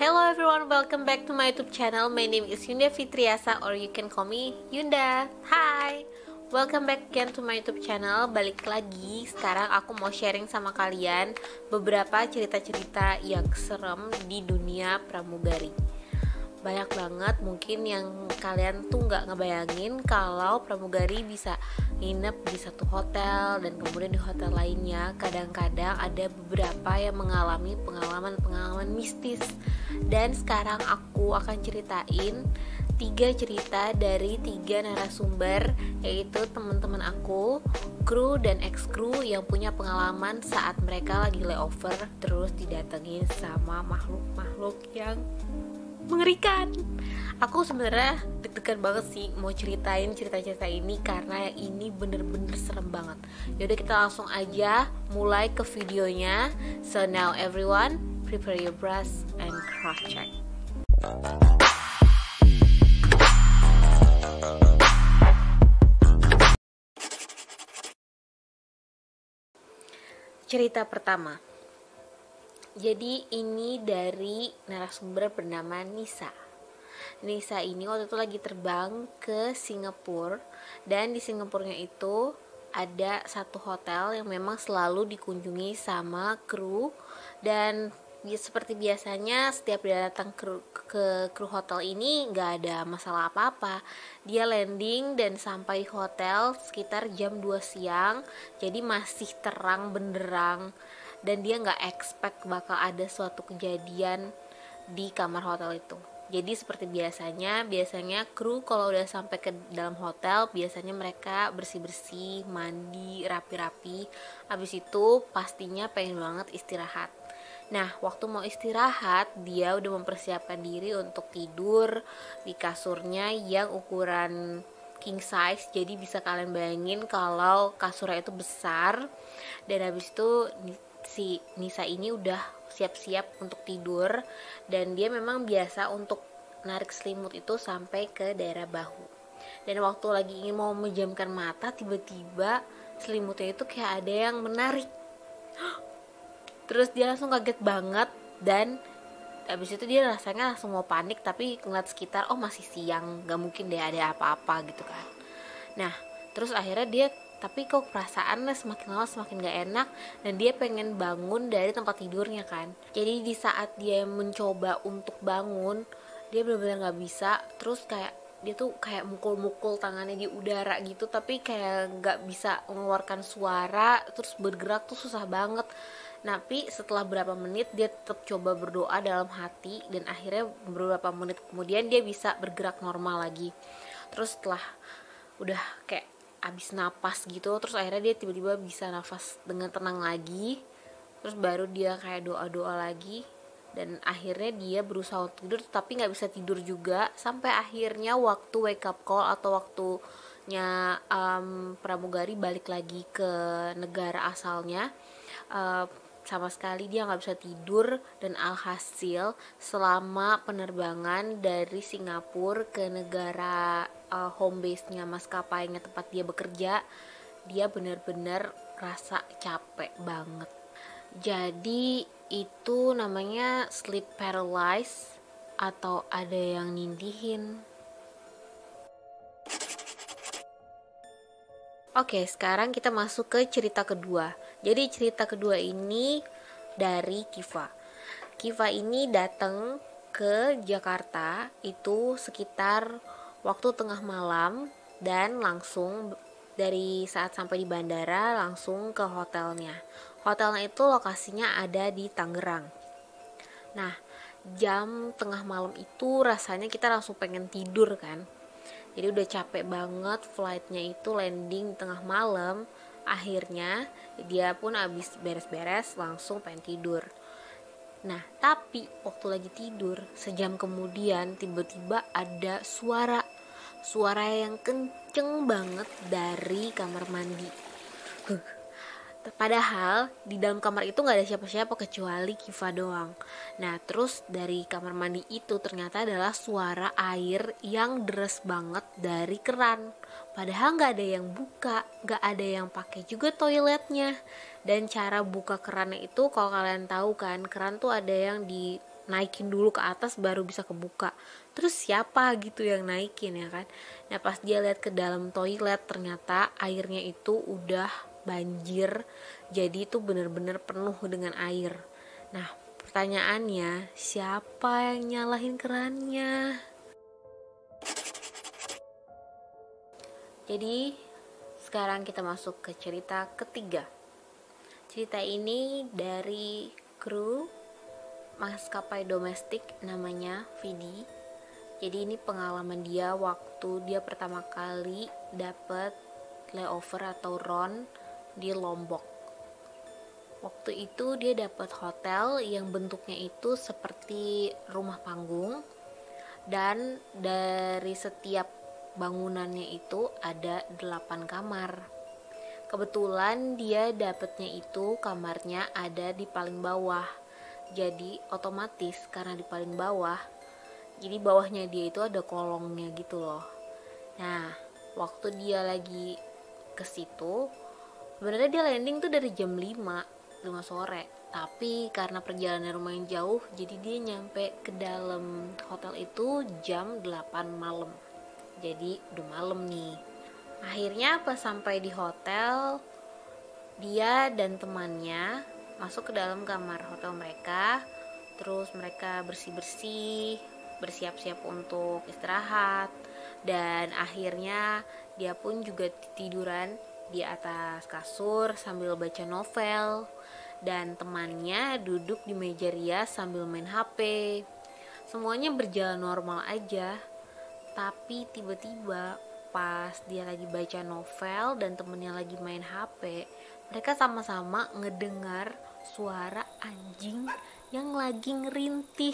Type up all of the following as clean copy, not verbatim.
Hello everyone, welcome back to my YouTube channel. My name is Yunda Fitriasa or you can call me Yunda. Hi, welcome back again to my YouTube channel. Balik lagi, sekarang aku mau sharing sama kalian beberapa cerita-cerita yang serem di dunia pramugari. Banyak banget mungkin yang kalian tuh nggak ngebayangin kalau pramugari bisa nginep di satu hotel dan kemudian di hotel lainnya. Kadang-kadang ada beberapa yang mengalami pengalaman mistis. Dan sekarang aku akan ceritain 3 cerita dari 3 narasumber, yaitu teman-teman aku, kru dan ex kru yang punya pengalaman saat mereka lagi layover terus didatengin sama makhluk-makhluk yang mengerikan. Aku sebenarnya deg-degan banget sih mau ceritain cerita-cerita ini karena ini bener-bener serem banget. Yaudah kita langsung aja mulai ke videonya. So now everyone, prepare your brush and cross check. Cerita pertama. Jadi ini dari narasumber bernama Nisa. Nisa ini waktu itu lagi terbang ke Singapura, dan di Singapurnya itu ada satu hotel yang memang selalu dikunjungi sama kru. Dan seperti biasanya setiap dia datang ke kru hotel ini nggak ada masalah apa-apa. Dia landing dan sampai hotel sekitar jam 2 siang, jadi masih terang benderang. Dan dia nggak expect bakal ada suatu kejadian di kamar hotel itu. Jadi seperti biasanya kru kalau udah sampai ke dalam hotel, biasanya mereka bersih-bersih, mandi, rapi-rapi. Habis itu pastinya pengen banget istirahat. Nah, waktu mau istirahat, dia udah mempersiapkan diri untuk tidur di kasurnya yang ukuran king size. Jadi bisa kalian bayangin kalau kasurnya itu besar. Dan habis itu si Nisa ini udah siap-siap untuk tidur, dan dia memang biasa untuk narik selimut itu sampai ke daerah bahu. Dan waktu lagi ingin mau memejamkan mata, tiba-tiba selimutnya itu kayak ada yang menarik. Terus dia langsung kaget banget, dan habis itu dia rasanya langsung mau panik, tapi ngeliat sekitar, oh masih siang, gak mungkin deh ada apa-apa gitu kan. Nah, terus akhirnya dia, tapi kok perasaannya semakin lama semakin gak enak, dan dia pengen bangun dari tempat tidurnya kan. Jadi di saat dia mencoba untuk bangun, dia benar-benar gak bisa. Terus kayak dia tuh kayak mukul-mukul tangannya di udara gitu, tapi kayak gak bisa mengeluarkan suara. Terus bergerak tuh susah banget. Tapi setelah beberapa menit dia tetap coba berdoa dalam hati, dan akhirnya beberapa menit kemudian dia bisa bergerak normal lagi. Terus setelah udah kayak abis napas gitu, terus akhirnya dia tiba-tiba bisa nafas dengan tenang lagi. Terus baru dia kayak doa-doa lagi, dan akhirnya dia berusaha untuk tidur tapi nggak bisa tidur juga. Sampai akhirnya waktu wake up call atau waktunya pramugari balik lagi ke negara asalnya, sama sekali dia nggak bisa tidur. Dan alhasil selama penerbangan dari Singapura ke negara home base-nya maskapainya tempat dia bekerja, dia benar-benar rasa capek banget. Jadi itu namanya sleep paralysis atau ada yang nindihin. Oke, sekarang kita masuk ke cerita kedua. Jadi cerita kedua ini dari Kiva. Kiva ini datang ke Jakarta itu sekitar waktu tengah malam, dan langsung dari saat sampai di bandara langsung ke hotelnya. Hotelnya itu lokasinya ada di Tangerang. Nah, jam tengah malam itu rasanya kita langsung pengen tidur kan. Jadi udah capek banget, flightnya itu landing tengah malam. Akhirnya dia pun abis beres-beres langsung pengen tidur. Nah, tapi waktu lagi tidur, sejam kemudian tiba-tiba ada suara yang kenceng banget dari kamar mandi. Padahal di dalam kamar itu gak ada siapa-siapa kecuali Kiva doang. Nah, terus dari kamar mandi itu ternyata adalah suara air yang deres banget dari keran. Padahal gak ada yang buka, gak ada yang pakai juga toiletnya. Dan cara buka kerannya itu, kalau kalian tahu kan, keran tuh ada yang di naikin dulu ke atas baru bisa kebuka. Terus siapa gitu yang naikin ya kan. Nah pas dia lihat ke dalam toilet ternyata airnya itu udah banjir, jadi itu bener-bener penuh dengan air. Nah pertanyaannya, siapa yang nyalahin kerannya? Jadi sekarang kita masuk ke cerita ketiga. Cerita ini dari kru maskapai domestik namanya Vidi. Jadi ini pengalaman dia waktu dia pertama kali dapet layover atau RON di Lombok. Waktu itu dia dapat hotel yang bentuknya itu seperti rumah panggung, dan dari setiap bangunannya itu ada 8 kamar. Kebetulan dia dapetnya itu kamarnya ada di paling bawah. Jadi otomatis karena di paling bawah, jadi bawahnya dia itu ada kolongnya gitu loh. Nah, waktu dia lagi ke situ, sebenarnya dia landing tuh dari jam 5 sore. Tapi karena perjalanan lumayan jauh, jadi dia nyampe ke dalam hotel itu jam 8 malam. Jadi udah malam nih. Akhirnya pas sampai di hotel, dia dan temannya masuk ke dalam kamar hotel mereka. Terus mereka bersih-bersih, bersiap-siap untuk istirahat. Dan akhirnya dia pun juga tiduran di atas kasur sambil baca novel. Dan temannya duduk di meja rias sambil main HP. Semuanya berjalan normal aja. Tapi tiba-tiba pas dia lagi baca novel dan temennya lagi main HP, mereka sama-sama ngedengar suara anjing yang lagi ngerintih.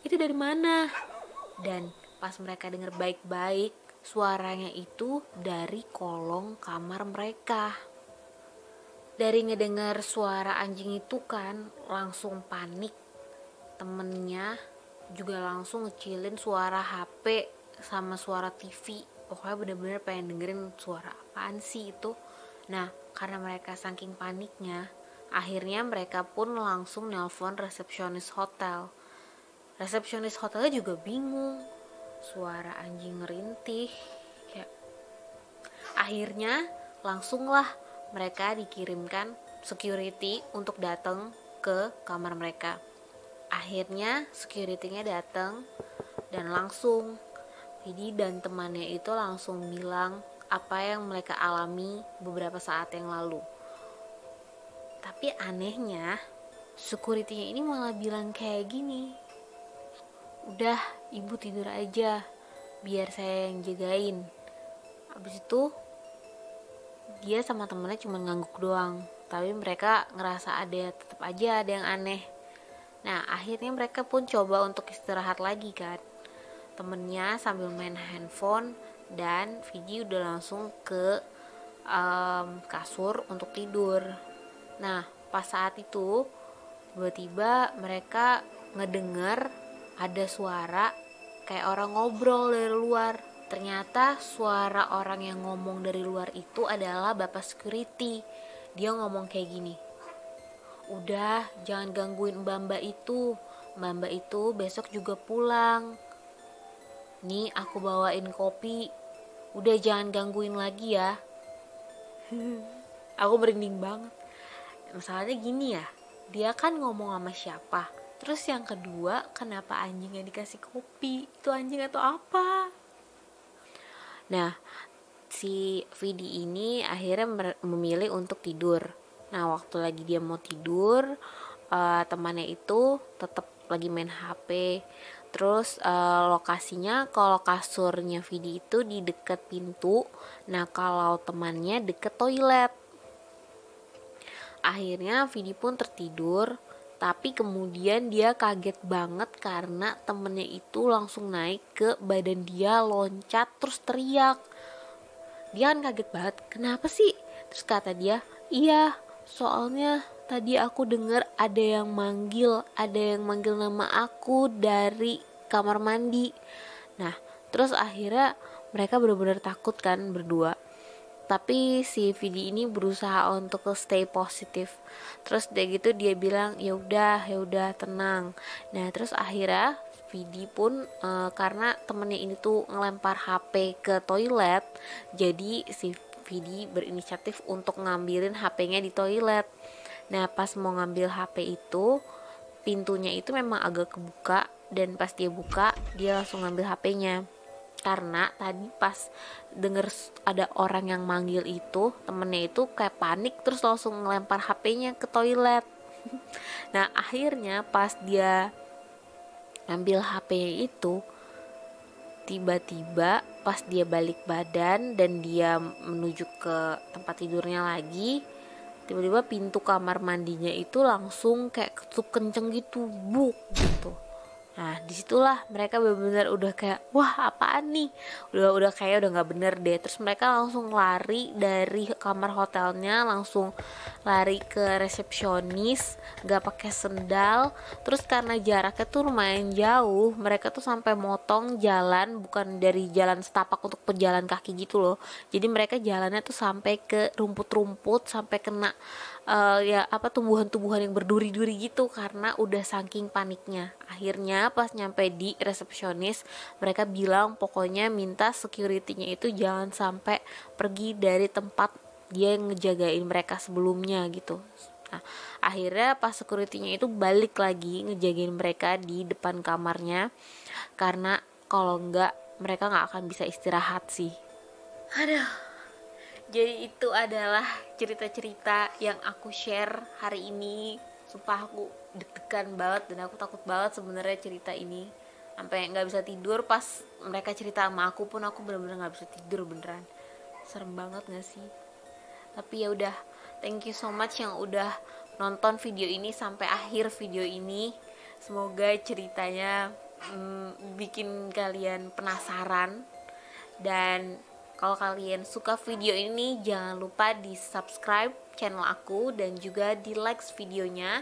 Itu dari mana? Dan pas mereka dengar baik-baik, suaranya itu dari kolong kamar mereka. Dari ngedengar suara anjing itu kan langsung panik. Temennya juga langsung ngecilin suara HP sama suara TV. Pokoknya bener-bener pengen dengerin suara apaan sih itu. Nah, karena mereka saking paniknya, akhirnya mereka pun langsung nelpon resepsionis hotel. Resepsionis hotelnya juga bingung. Suara anjing ngerintih. Ya. Akhirnya langsunglah mereka dikirimkan security untuk datang ke kamar mereka. Akhirnya security-nya datang dan langsung Vidi dan temannya itu langsung bilang apa yang mereka alami beberapa saat yang lalu. Tapi anehnya security-nya ini malah bilang kayak gini, udah ibu tidur aja biar saya yang jagain. Habis itu dia sama temennya cuma ngangguk doang, tapi mereka ngerasa tetap aja ada yang aneh. Nah akhirnya mereka pun coba untuk istirahat lagi kan. Temennya sambil main handphone dan Vidi udah langsung ke kasur untuk tidur. Nah pas saat itu tiba-tiba mereka ngedenger ada suara kayak orang ngobrol dari luar. Ternyata suara orang yang ngomong dari luar itu adalah bapak security. Dia ngomong kayak gini, udah jangan gangguin mbak-mbak itu. Mbak-mbak itu besok juga pulang. Nih aku bawain kopi. Udah jangan gangguin lagi ya. Aku merinding banget. Masalahnya gini ya, dia kan ngomong sama siapa? Terus yang kedua, kenapa anjingnya dikasih kopi? Itu anjing atau apa? Nah, si Vidi ini akhirnya memilih untuk tidur. Nah, waktu lagi dia mau tidur, temannya itu tetap lagi main HP. Terus lokasinya kalau kasurnya Vidi itu di dekat pintu. Nah, kalau temannya deket toilet. Akhirnya Vidi pun tertidur. Tapi kemudian dia kaget banget karena temennya itu langsung naik ke badan dia, loncat, terus teriak. Dia kan kaget banget, kenapa sih? Terus kata dia, iya soalnya tadi aku dengar ada yang manggil nama aku dari kamar mandi. Nah terus akhirnya mereka benar-benar takut kan berdua. tapi si Vidi ini berusaha untuk stay positif. Terus dia gitu dia bilang ya udah tenang. Nah terus akhirnya Vidi pun karena temennya ini tuh ngelempar HP ke toilet, jadi si Vidi berinisiatif untuk ngambilin HP-nya di toilet. Nah pas mau ngambil HP itu, pintunya itu memang agak kebuka, dan pas dia buka dia langsung ngambil HP-nya. Karena tadi pas denger ada orang yang manggil itu, temennya itu kayak panik terus langsung ngelempar HP-nya ke toilet. Nah akhirnya pas dia ngambil HP-nya itu, tiba-tiba pas dia balik badan dan dia menuju ke tempat tidurnya lagi, tiba-tiba pintu kamar mandinya itu langsung kayak ketutup kenceng gitu, buk gitu. Nah disitulah mereka benar-benar udah kayak wah apaan nih, udah kayak udah nggak bener deh. Terus mereka langsung lari dari kamar hotelnya, langsung lari ke resepsionis, nggak pakai sendal. Terus karena jaraknya tuh lumayan jauh, mereka tuh sampai motong jalan, bukan dari jalan setapak untuk pejalan kaki gitu loh. Jadi mereka jalannya tuh sampai ke rumput-rumput, sampai kena tumbuhan-tumbuhan yang berduri-duri gitu karena udah saking paniknya. Akhirnya pas nyampe di resepsionis, mereka bilang pokoknya minta security-nya itu jangan sampai pergi dari tempat dia yang ngejagain mereka sebelumnya gitu. Nah, akhirnya pas security-nya itu balik lagi ngejagain mereka di depan kamarnya, karena kalau enggak mereka nggak akan bisa istirahat sih. Aduh. Jadi itu adalah cerita-cerita yang aku share hari ini. Sumpah aku deg-degan banget dan aku takut banget sebenarnya cerita ini. Sampai nggak bisa tidur pas mereka cerita sama aku pun aku bener-bener nggak bisa tidur beneran. Serem banget nggak sih? Tapi ya udah, thank you so much yang udah nonton video ini sampai akhir video ini. Semoga ceritanya bikin kalian penasaran. Dan kalau kalian suka video ini, jangan lupa di subscribe channel aku dan juga di like videonya,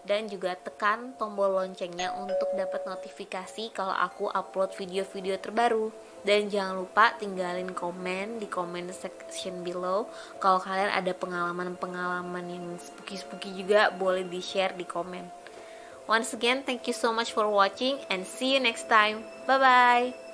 dan juga tekan tombol loncengnya untuk dapat notifikasi kalau aku upload video-video terbaru. Dan jangan lupa tinggalin komen di comment section below. Kalau kalian ada pengalaman-pengalaman yang spooky-spooky juga, boleh di share di komen. Once again, thank you so much for watching and see you next time. Bye bye.